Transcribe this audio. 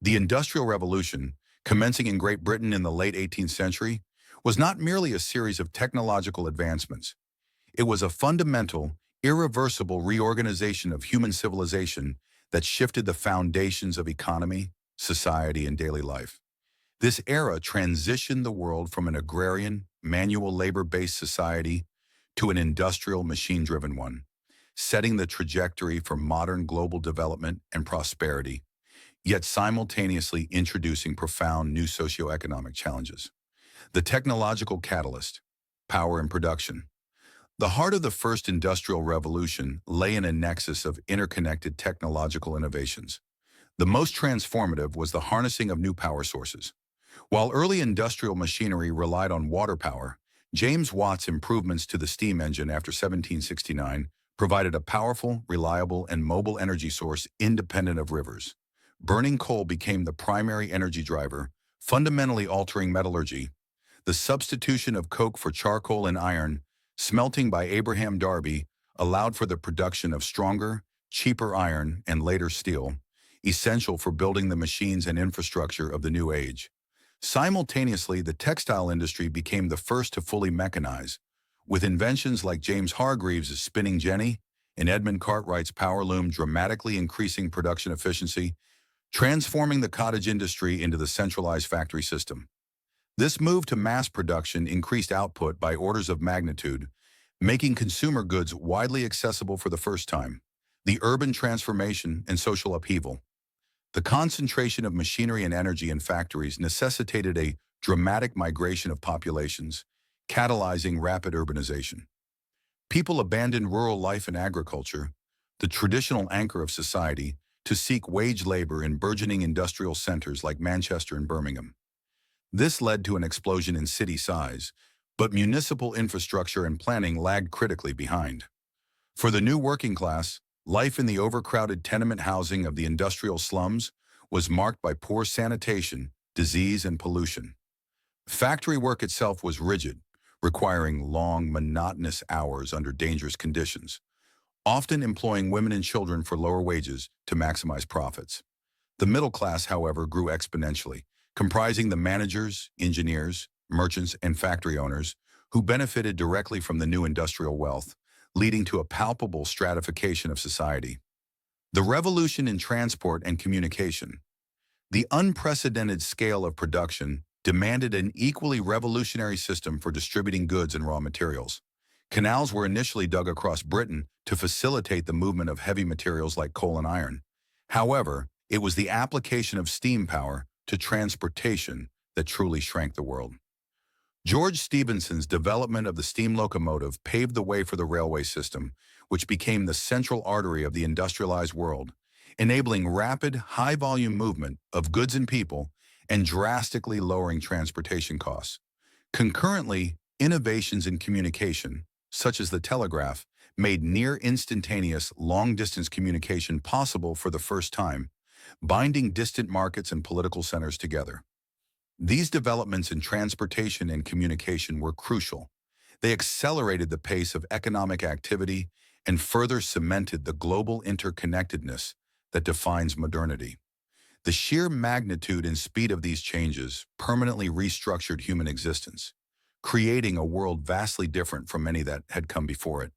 The Industrial Revolution, commencing in Great Britain in the late 18th century, was not merely a series of technological advancements. It was a fundamental, irreversible reorganization of human civilization that shifted the foundations of economy, society, and daily life. This era transitioned the world from an agrarian, manual labor-based society to an industrial, machine-driven one, setting the trajectory for modern global development and prosperity, yet simultaneously introducing profound new socioeconomic challenges. The technological catalyst, power and production. The heart of the first industrial revolution lay in a nexus of interconnected technological innovations. The most transformative was the harnessing of new power sources. While early industrial machinery relied on water power, James Watt's improvements to the steam engine after 1769 provided a powerful, reliable, and mobile energy source independent of rivers. Burning coal became the primary energy driver, fundamentally altering metallurgy. The substitution of coke for charcoal and iron, smelting by Abraham Darby, allowed for the production of stronger, cheaper iron and later steel, essential for building the machines and infrastructure of the new age. Simultaneously, the textile industry became the first to fully mechanize, with inventions like James Hargreaves' spinning jenny and Edmund Cartwright's power loom dramatically increasing production efficiency, transforming the cottage industry into the centralized factory system. This move to mass production increased output by orders of magnitude, making consumer goods widely accessible for the first time. The urban transformation and social upheaval. The concentration of machinery and energy in factories necessitated a dramatic migration of populations, catalyzing rapid urbanization. People abandoned rural life and agriculture, the traditional anchor of society, to seek wage labor in burgeoning industrial centers like Manchester and Birmingham. This led to an explosion in city size, but municipal infrastructure and planning lagged critically behind. For the new working class, life in the overcrowded tenement housing of the industrial slums was marked by poor sanitation, disease, and pollution. Factory work itself was rigid, requiring long, monotonous hours under dangerous conditions, often employing women and children for lower wages to maximize profits. The middle class, however, grew exponentially, comprising the managers, engineers, merchants, and factory owners who benefited directly from the new industrial wealth, leading to a palpable stratification of society. The revolution in transport and communication. The unprecedented scale of production demanded an equally revolutionary system for distributing goods and raw materials. Canals were initially dug across Britain to facilitate the movement of heavy materials like coal and iron. However, it was the application of steam power to transportation that truly shrank the world. George Stephenson's development of the steam locomotive paved the way for the railway system, which became the central artery of the industrialized world, enabling rapid, high-volume movement of goods and people and drastically lowering transportation costs. Concurrently, innovations in communication, such as the telegraph, made near-instantaneous long-distance communication possible for the first time, binding distant markets and political centers together. These developments in transportation and communication were crucial. They accelerated the pace of economic activity and further cemented the global interconnectedness that defines modernity. The sheer magnitude and speed of these changes permanently restructured human existence, creating a world vastly different from any that had come before it.